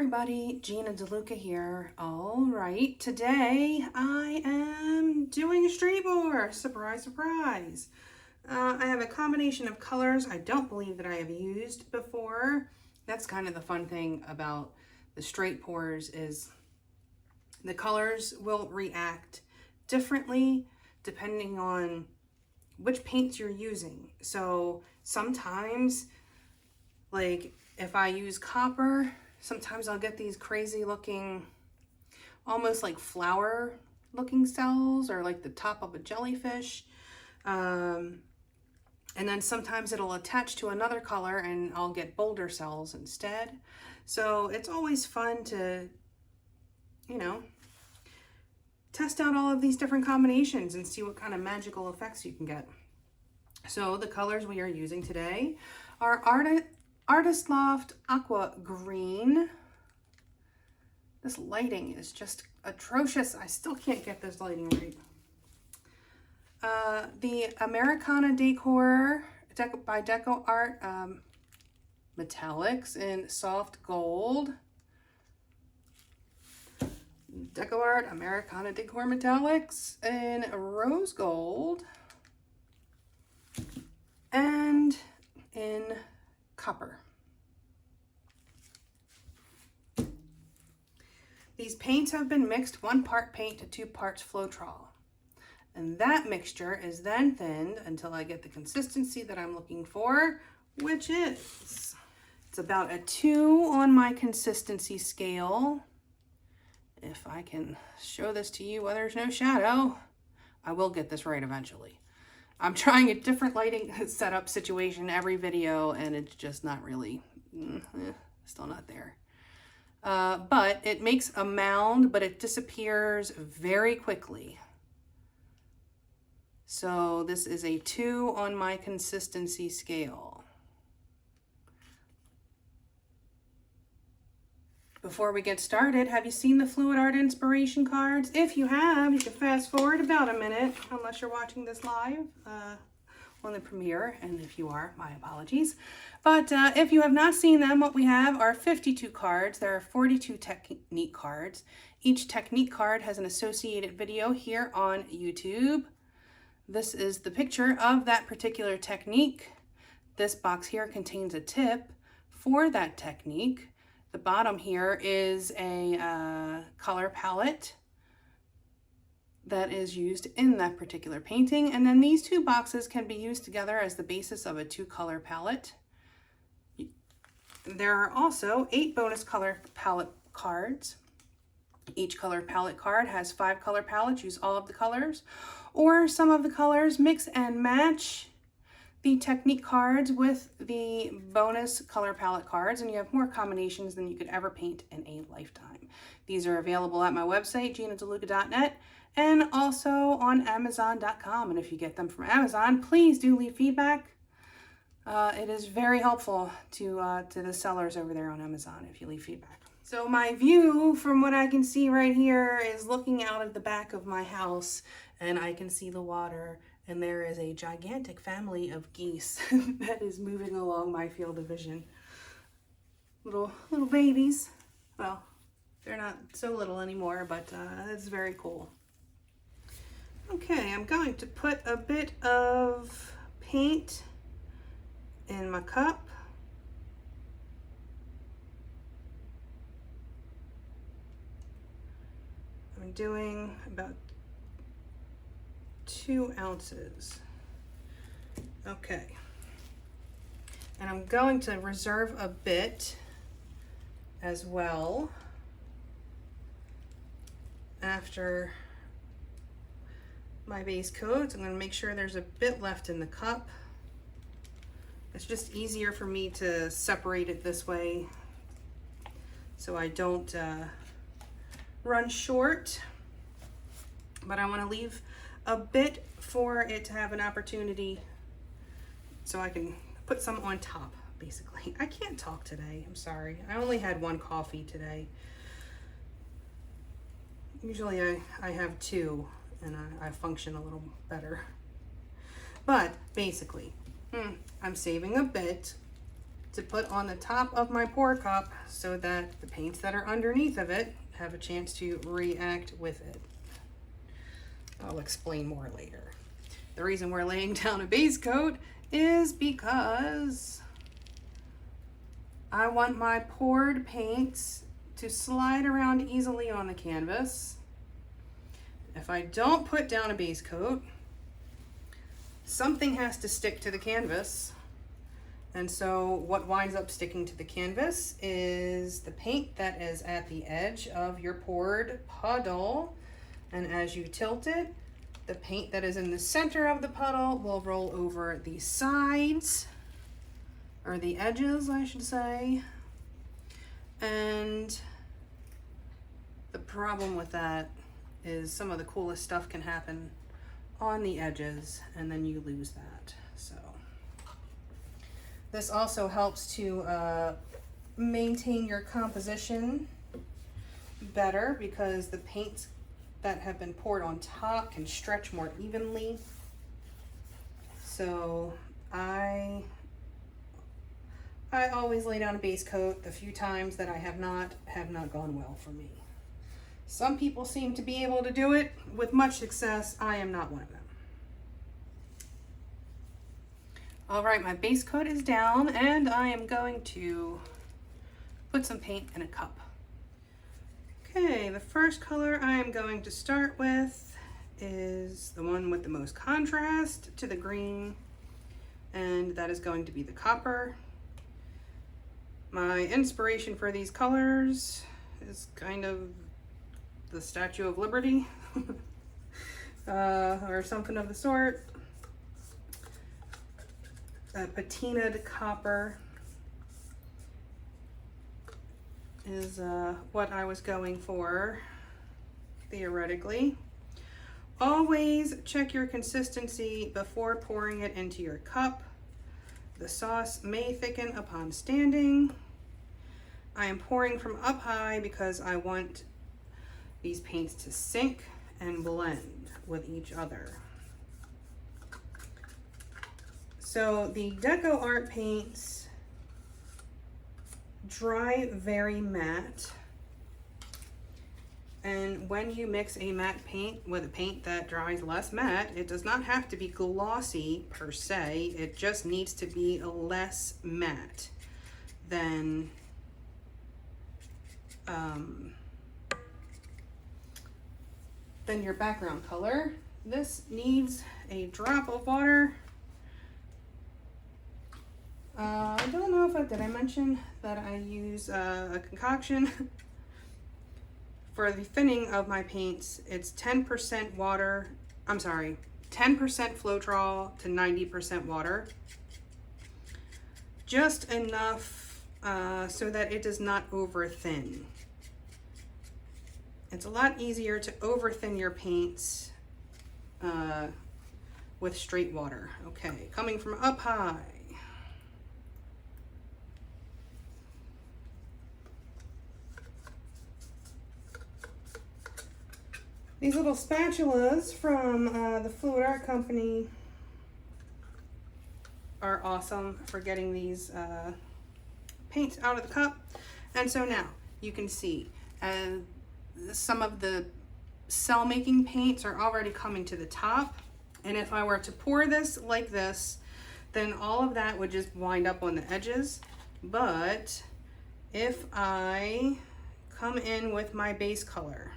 everybody, Gina DeLuca here. All right, today I am doing a straight bore. Surprise, surprise. I have a combination of colors I don't believe that I have used before. That's kind of the fun thing about the straight pours is the colors will react differently depending on which paints you're using. So sometimes, like if I use copper, sometimes I'll get these crazy looking, almost like flower looking cells or like the top of a jellyfish. And then sometimes it'll attach to another color and I'll get Boulder cells instead. So it's always fun to, you know, test out all of these different combinations and see what kind of magical effects you can get. So the colors we are using today are Artist Loft Aqua Green. This lighting is just atrocious. I still can't get this lighting right. The Americana Decor by DecoArt Metallics in soft gold. DecoArt Americana Decor Metallics in rose gold. And in copper. These paints have been mixed 1 part paint to 2 parts Floetrol. And that mixture is then thinned until I get the consistency that I'm looking for, which is, it's about a 2 on my consistency scale. If I can show this to you while there's no shadow, I will get this right eventually. I'm trying a different lighting setup situation every video and it's just not really, still not there. But it makes a mound, but it disappears very quickly. So this is a 2 on my consistency scale. Before we get started, have you seen the Fluid Art Inspiration cards? If you have, you can fast forward about a minute, unless you're watching this live on the premiere, and if you are, my apologies. But if you have not seen them, what we have are 52 cards. There are 42 technique cards. Each technique card has an associated video here on YouTube. This is the picture of that particular technique. This box here contains a tip for that technique. The bottom here is a color palette that is used in that particular painting. And then these 2 boxes can be used together as the basis of a 2-color palette. There are also 8 bonus color palette cards. Each color palette card has 5 color palettes. Use all of the colors or some of the colors. Mix and match the technique cards with the bonus color palette cards, and you have more combinations than you could ever paint in a lifetime. These are available at my website, ginadeluca.net, and also on amazon.com. And if you get them from Amazon, please do leave feedback. It is very helpful to the sellers over there on Amazon if you leave feedback. So my view from what I can see right here is looking out of the back of my house, and I can see the water, and there is a gigantic family of geese that is moving along my field of vision. Little babies. Well, they're not so little anymore, but it's very cool. Okay, I'm going to put a bit of paint in my cup. I'm doing about 2 ounces. Okay. And I'm going to reserve a bit as well after my base coat. I'm going to make sure there's a bit left in the cup. It's just easier for me to separate it this way so I don't run short. But I want to leave a bit for it to have an opportunity so I can put some on top, basically. I can't talk today, I'm sorry. I only had 1 coffee today. Usually I have 2 and I function a little better. But basically, I'm saving a bit to put on the top of my pour cup so that the paints that are underneath of it have a chance to react with it. I'll explain more later. The reason we're laying down a base coat is because I want my poured paints to slide around easily on the canvas. If I don't put down a base coat, something has to stick to the canvas. And so what winds up sticking to the canvas is the paint that is at the edge of your poured puddle. And as you tilt it, the paint that is in the center of the puddle will roll over the sides, or the edges, I should say. And the problem with that is some of the coolest stuff can happen on the edges, and then you lose that. So this also helps to maintain your composition better because the paints that have been poured on top can stretch more evenly. So I always lay down a base coat. The few times that I have not gone well for me. Some people seem to be able to do it with much success. I am not one of them. All right, my base coat is down and I am going to put some paint in a cup. Okay, the first color I am going to start with is the one with the most contrast to the green, and that is going to be the copper. My inspiration for these colors is kind of the Statue of Liberty or something of the sort. Patinaed copper is what I was going for theoretically. Always check your consistency before pouring it into your cup. The sauce may thicken upon standing. I am pouring from up high because I want these paints to sink and blend with each other. So the DecoArt paints dry very matte, and when you mix a matte paint with a paint that dries less matte, it does not have to be glossy per se, it just needs to be less matte than your background color. This needs a drop of water. I don't know if did I mention that I use a concoction for the thinning of my paints. It's 10% water, I'm sorry, 10% Floetrol to 90% water. Just enough so that it does not over thin. It's a lot easier to over thin your paints with straight water. Okay, coming from up high. These little spatulas from the Fluid Art Company are awesome for getting these paints out of the cup. And so now you can see some of the cell making paints are already coming to the top. And if I were to pour this like this, then all of that would just wind up on the edges. But if I come in with my base color,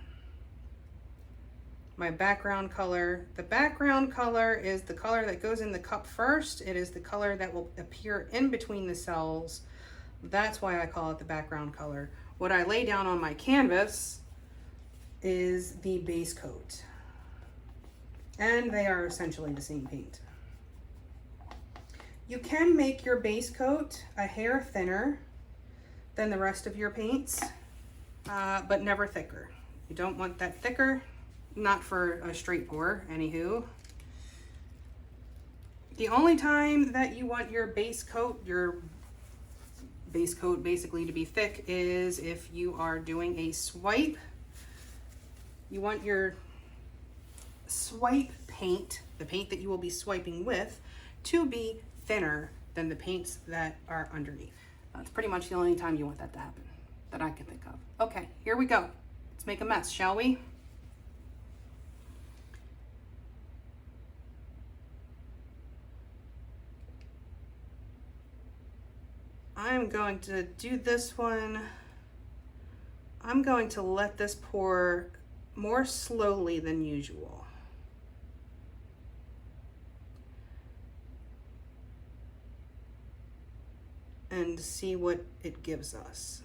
my background color. The background color is the color that goes in the cup first. It is the color that will appear in between the cells. That's why I call it the background color. What I lay down on my canvas is the base coat. And they are essentially the same paint. You can make your base coat a hair thinner than the rest of your paints, but never thicker. You don't want that thicker. Not for a straight pour, anywho. The only time that you want your base coat basically to be thick is if you are doing a swipe. You want your swipe paint, the paint that you will be swiping with, to be thinner than the paints that are underneath. That's pretty much the only time you want that to happen that I can think of. Okay, here we go. Let's make a mess, shall we? I'm going to do this one. I'm going to let this pour more slowly than usual. And see what it gives us.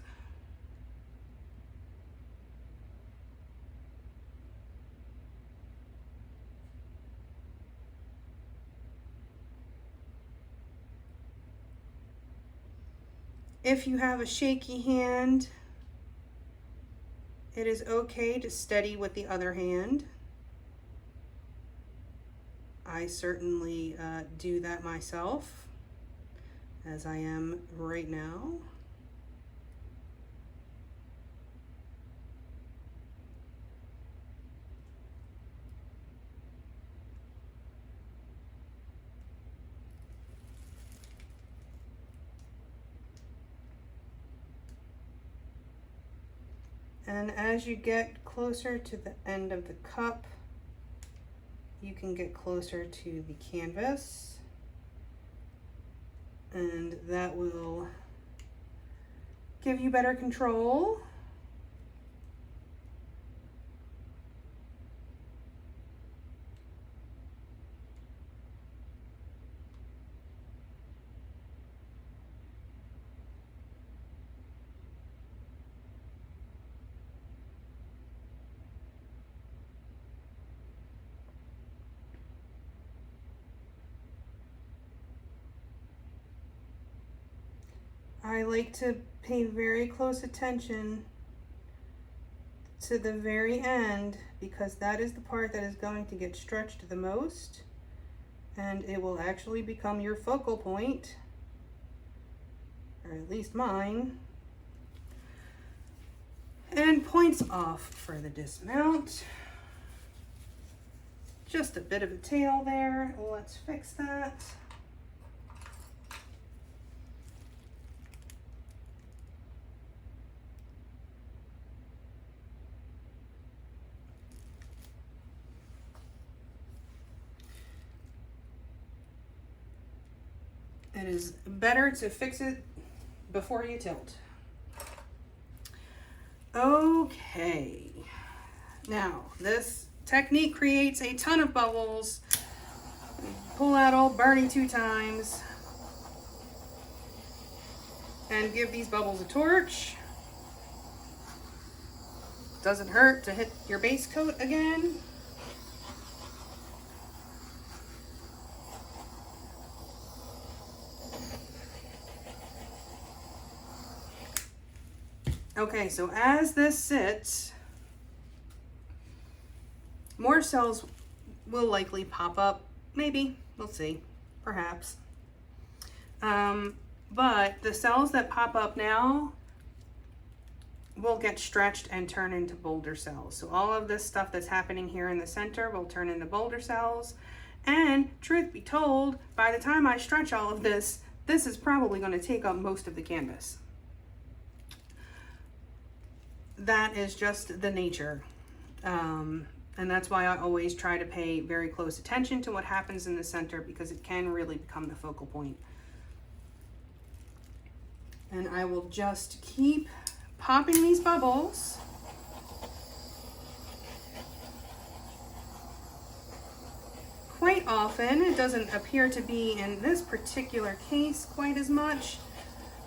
If you have a shaky hand, it is okay to steady with the other hand. I certainly do that myself, as I am right now. And as you get closer to the end of the cup, you can get closer to the canvas, and that will give you better control. I like to pay very close attention to the very end, because that is the part that is going to get stretched the most, and it will actually become your focal point, or at least mine. And points off for the dismount. Just a bit of a tail there. Let's fix that. It is better to fix it before you tilt. Okay, now this technique creates a ton of bubbles. Pull out old Bernie 2 times and give these bubbles a torch. Doesn't hurt to hit your base coat again. Okay, so as this sits, more cells will likely pop up. Maybe, we'll see, perhaps. But the cells that pop up now will get stretched and turn into Boulder cells. So all of this stuff that's happening here in the center will turn into Boulder cells. And truth be told, by the time I stretch all of this, this is probably going to take up most of the canvas. That is just the nature. And that's why I always try to pay very close attention to what happens in the center, because it can really become the focal point. And I will just keep popping these bubbles. Quite often, it doesn't appear to be in this particular case quite as much,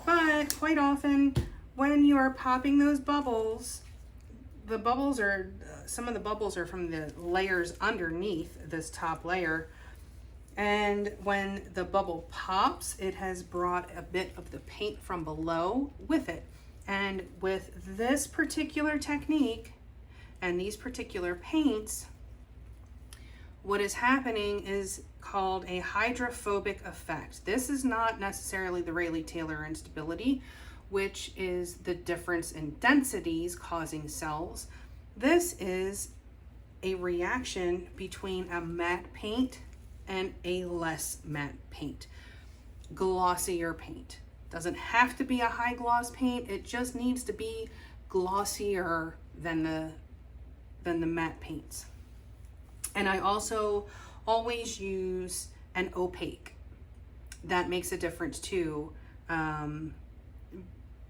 but quite often when you are popping those bubbles, the bubbles are, some of the bubbles are from the layers underneath this top layer. And when the bubble pops, it has brought a bit of the paint from below with it. And with this particular technique and these particular paints, what is happening is called a hydrophobic effect. This is not necessarily the Rayleigh-Taylor instability, which is the difference in densities causing cells. This is a reaction between a matte paint and a less matte paint, glossier paint. Doesn't have to be a high gloss paint. It just needs to be glossier than the matte paints. And I also always use an opaque. That makes a difference too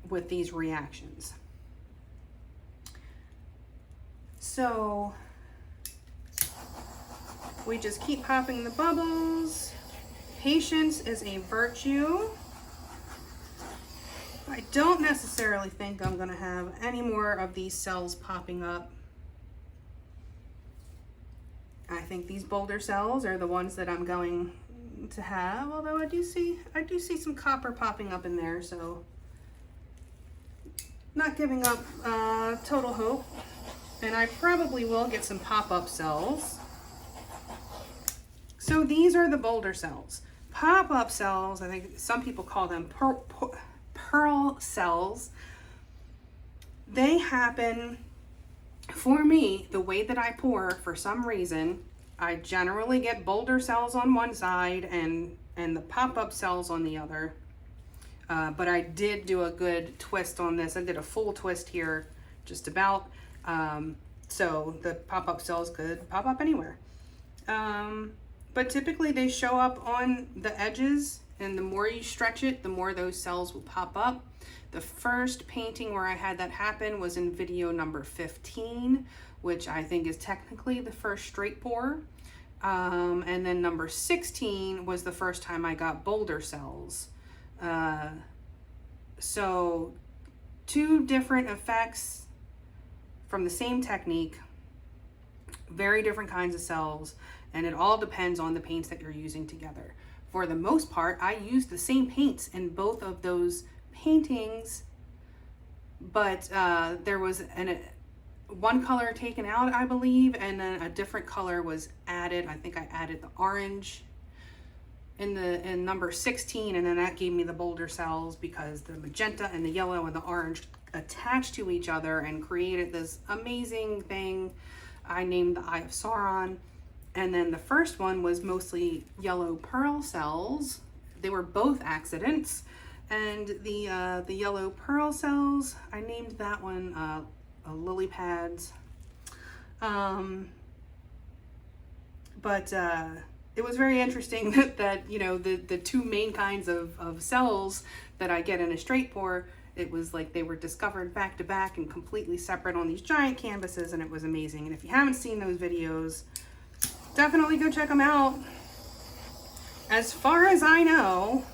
with these reactions. So we just keep popping the bubbles. Patience is a virtue. I don't necessarily think I'm gonna have any more of these cells popping up. I think these Boulder cells are the ones that I'm going to have, although I do see some copper popping up in there, so not giving up total hope. And I probably will get some pop-up cells. So these are the Boulder cells. Pop-up cells, I think some people call them pearl cells. They happen, for me, the way that I pour, for some reason, I generally get Boulder cells on one side and the pop-up cells on the other. But I did do a good twist on this. I did a full twist here, just about. So the pop-up cells could pop up anywhere. But typically they show up on the edges, and the more you stretch it, the more those cells will pop up. The first painting where I had that happen was in video number 15, which I think is technically the first straight pour. And then number 16 was the first time I got Boulder cells. So two different effects from the same technique, very different kinds of cells, and it all depends on the paints that you're using together. For the most part, I used the same paints in both of those paintings, but there was one color taken out, I believe, and then a different color was added. I think I added the orange in number 16, and then that gave me the Boulder cells because the magenta and the yellow and the orange attached to each other and created this amazing thing I named the Eye of Sauron. And then the first one was mostly yellow pearl cells. They were both accidents. And the yellow pearl cells, I named that one lily pads. But it was very interesting that you know, the two main kinds of cells that I get in a straight pour, it was like they were discovered back to back and completely separate on these giant canvases, and it was amazing. And if you haven't seen those videos, definitely go check them out. As far as I know,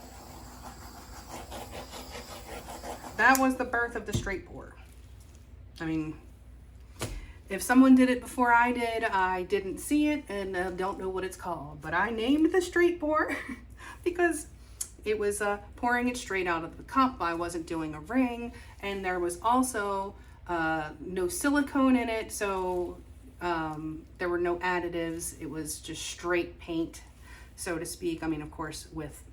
that was the birth of the straight pour. I mean, if someone did it before I did, I didn't see it and don't know what it's called. But I named the straight pour because it was pouring it straight out of the cup. I wasn't doing a ring, and there was also no silicone in it, so there were no additives. It was just straight paint, so to speak. I mean, of course, with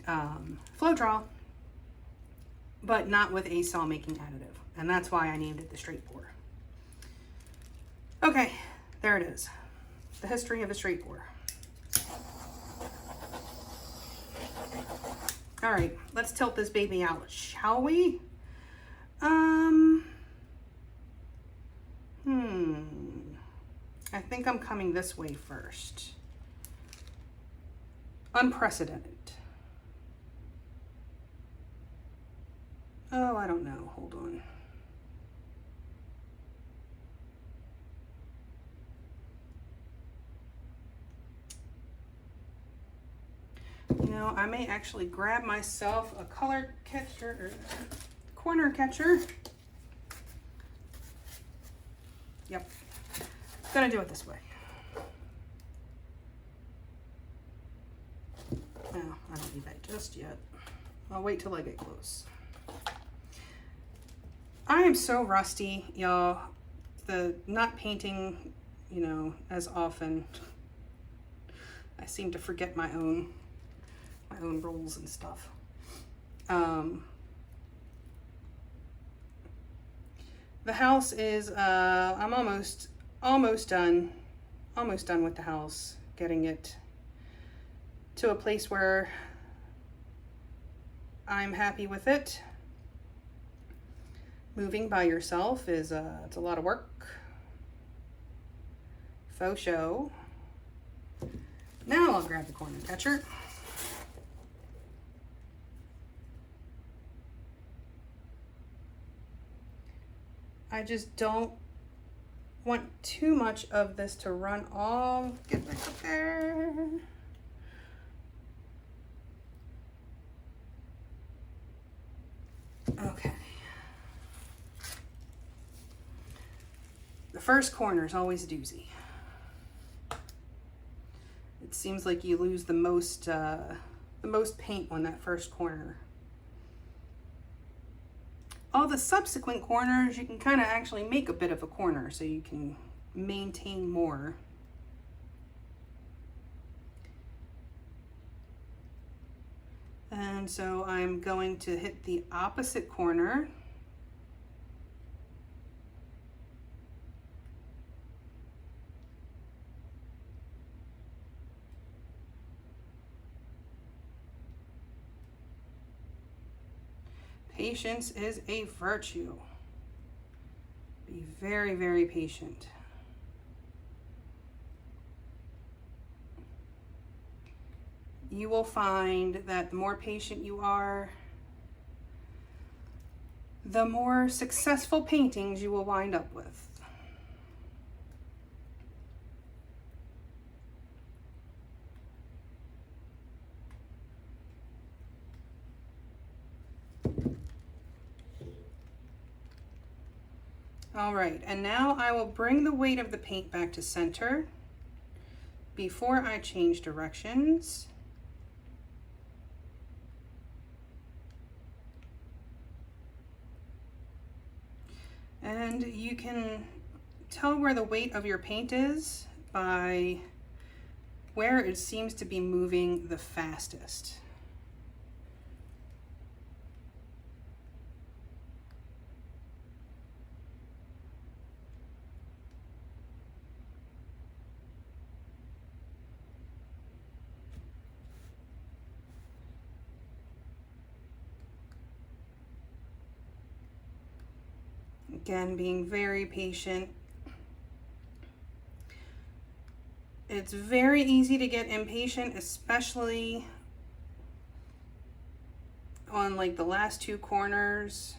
Floetrol, but not with a cell making additive. And that's why I named it the straight pour. Okay, there it is. The history of a straight pour. All right, let's tilt this baby out, shall we? I think I'm coming this way first. Unprecedented. Oh, I don't know. Hold on. You know, I may actually grab myself a color catcher or corner catcher. Yep. Gonna do it this way. No, I don't need that just yet. I'll wait till I get close. I am so rusty, y'all. The not painting, you know, as often. I seem to forget my own rules and stuff. The house is I'm almost done with the house, getting it to a place where I'm happy with it. Moving by yourself is it's a lot of work. Faux show. Now I'll grab the corner catcher. I just don't want too much of this to run off. Get back up there. Okay. The first corner is always a doozy. It seems like you lose the most paint on that first corner. All the subsequent corners, you can kind of actually make a bit of a corner so you can maintain more. And so I'm going to hit the opposite corner. Patience is a virtue. Be very, very patient. You will find that the more patient you are, the more successful paintings you will wind up with. All right, and now I will bring the weight of the paint back to center before I change directions. And you can tell where the weight of your paint is by where it seems to be moving the fastest. Again, being very patient. It's very easy to get impatient, especially on like the last two corners.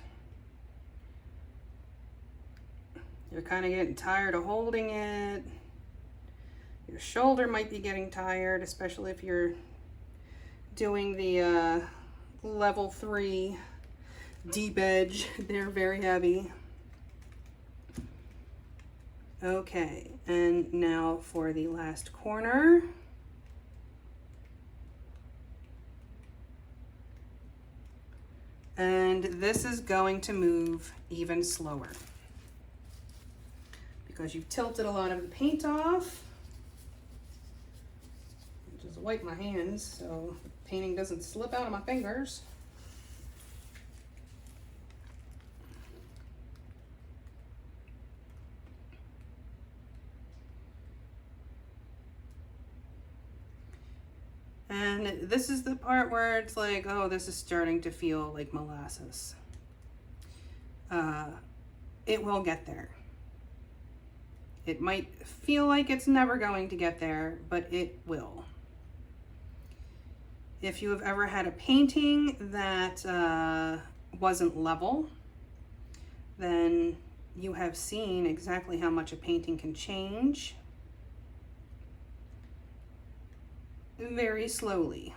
You're kind of getting tired of holding it. Your shoulder might be getting tired, especially if you're doing the level 3 deep edge. They're very heavy. Okay, and now for the last corner. And this is going to move even slower because you've tilted a lot of the paint off. Just wipe my hands so painting doesn't slip out of my fingers. And this is the part where it's like, oh, this is starting to feel like molasses. It will get there. It might feel like it's never going to get there, but it will. If you have ever had a painting that wasn't level, then you have seen exactly how much a painting can change very slowly.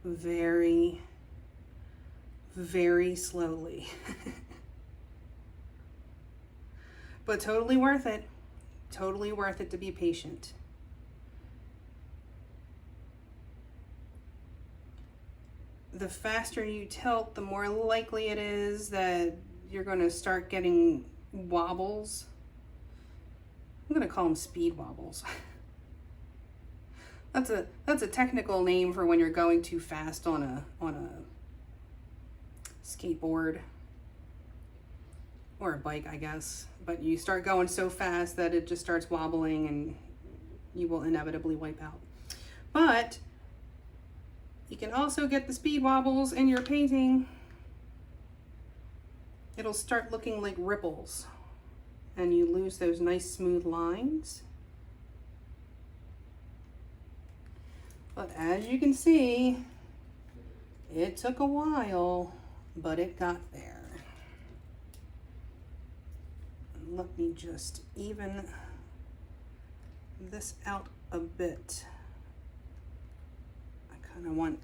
Very, very slowly. But totally worth it. Totally worth it to be patient. The faster you tilt, the more likely it is that you're going to start getting wobbles I'm gonna call them speed wobbles. That's a technical name for when you're going too fast on a skateboard or a bike, I guess. But you start going so fast that it just starts wobbling and you will inevitably wipe out. But you can also get the speed wobbles in your painting. It'll start looking like ripples and you lose those nice smooth lines. But as you can see, it took a while, but it got there. Let me just even this out a bit. I kind of want,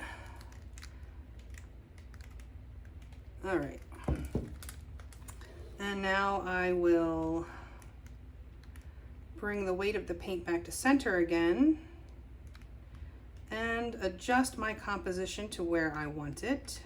all right. And now I will bring the weight of the paint back to center again and adjust my composition to where I want it.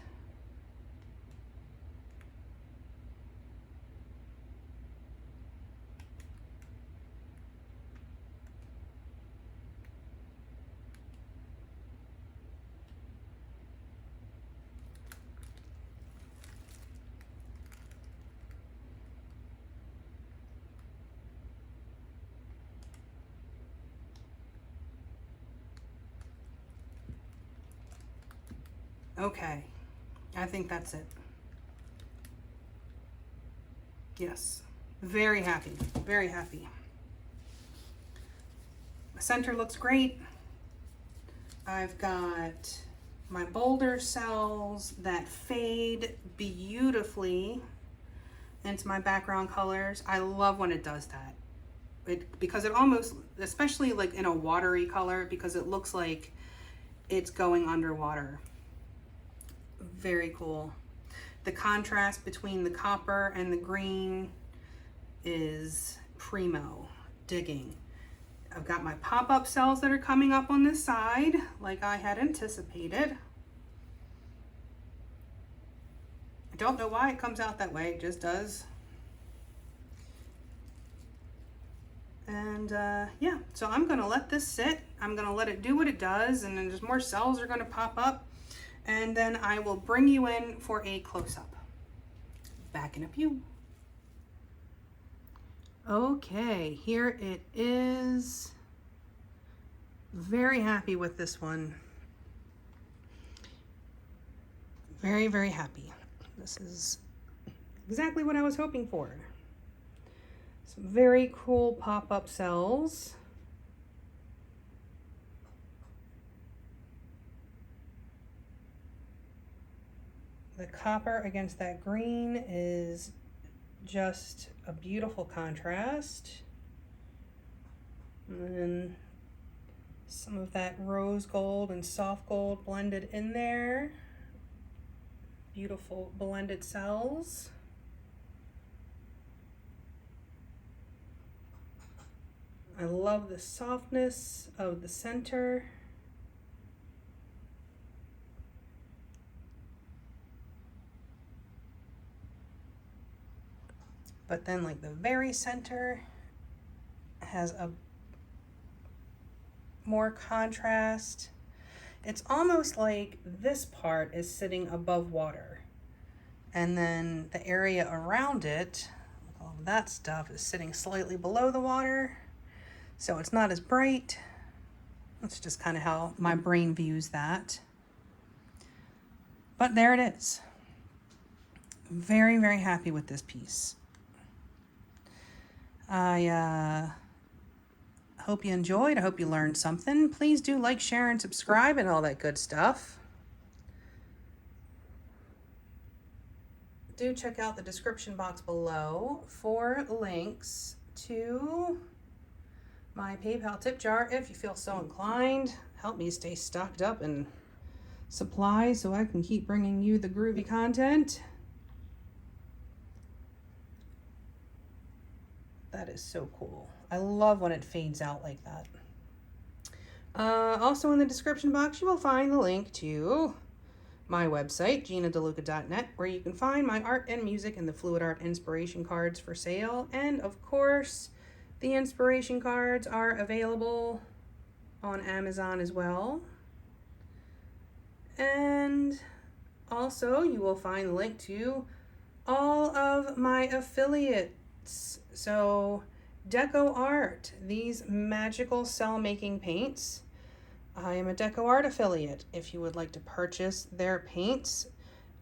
Okay, I think that's it. Yes, very happy, very happy. The center looks great. I've got my Boulder cells that fade beautifully into my background colors. I love when it does that. Because it almost, especially like in a watery color, because it looks like it's going underwater. Very cool. The contrast between the copper and the green is primo, digging. I've got my pop-up cells that are coming up on this side like I had anticipated. I don't know why it comes out that way, it just does. And yeah, so I'm gonna let this sit. I'm gonna let it do what it does, and then there's more cells are gonna pop up. And then I will bring you in for a close-up. Back in a few. Okay, here it is. Very happy with this one. Very, very happy. This is exactly what I was hoping for. Some very cool pop-up cells. The copper against that green is just a beautiful contrast. And then some of that rose gold and soft gold blended in there. Beautiful blended cells. I love the softness of the center. But then like the very center has a more contrast. It's almost like this part is sitting above water. And then the area around it, all of that stuff is sitting slightly below the water. So it's not as bright. That's just kind of how my brain views that. But there it is. Very, very happy with this piece. I hope you enjoyed. I hope you learned something. Please do like, share, and subscribe and all that good stuff. Do check out the description box below for links to my PayPal tip jar if you feel so inclined. Help me stay stocked up in supplies so I can keep bringing you the groovy content. That is so cool. I love when it fades out like that. Also in the description box, you will find the link to my website, GinaDeLuca.net, where you can find my art and music and the fluid art inspiration cards for sale. And of course, The inspiration cards are available on Amazon as well. And also you will find the link to all of my affiliates. So DecoArt, these magical cell making paints. I am a DecoArt affiliate. If you would like to purchase their paints,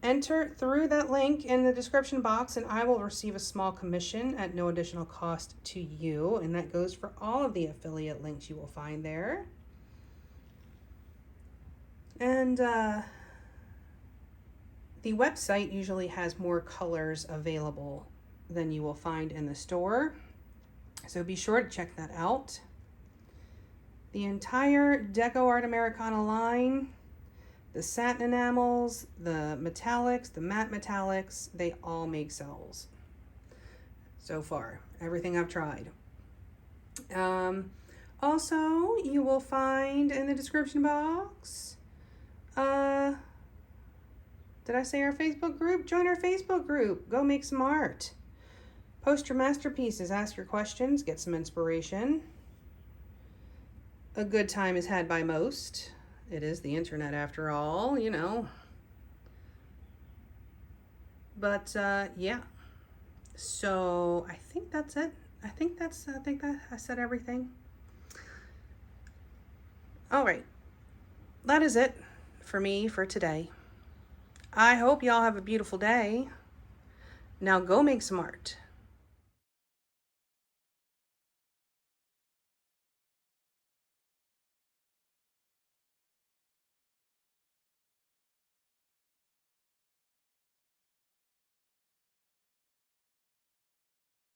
enter through that link in the description box and I will receive a small commission at no additional cost to you. And that goes for all of the affiliate links you will find there. And the website usually has more colors available than you will find in the store. So be sure to check that out. The entire DecoArt Americana line, the satin enamels, the metallics, the matte metallics, they all make cells. So far, everything I've tried. Also, you will find in the description box, did I say our Facebook group? Join our Facebook group. Go make some art. Post your masterpieces, ask your questions, get some inspiration. A good time is had by most. It is the internet after all, you know. But yeah. So I think that's it. I think that I said everything. All right. That is it for me for today. I hope y'all have a beautiful day. Now go make some art.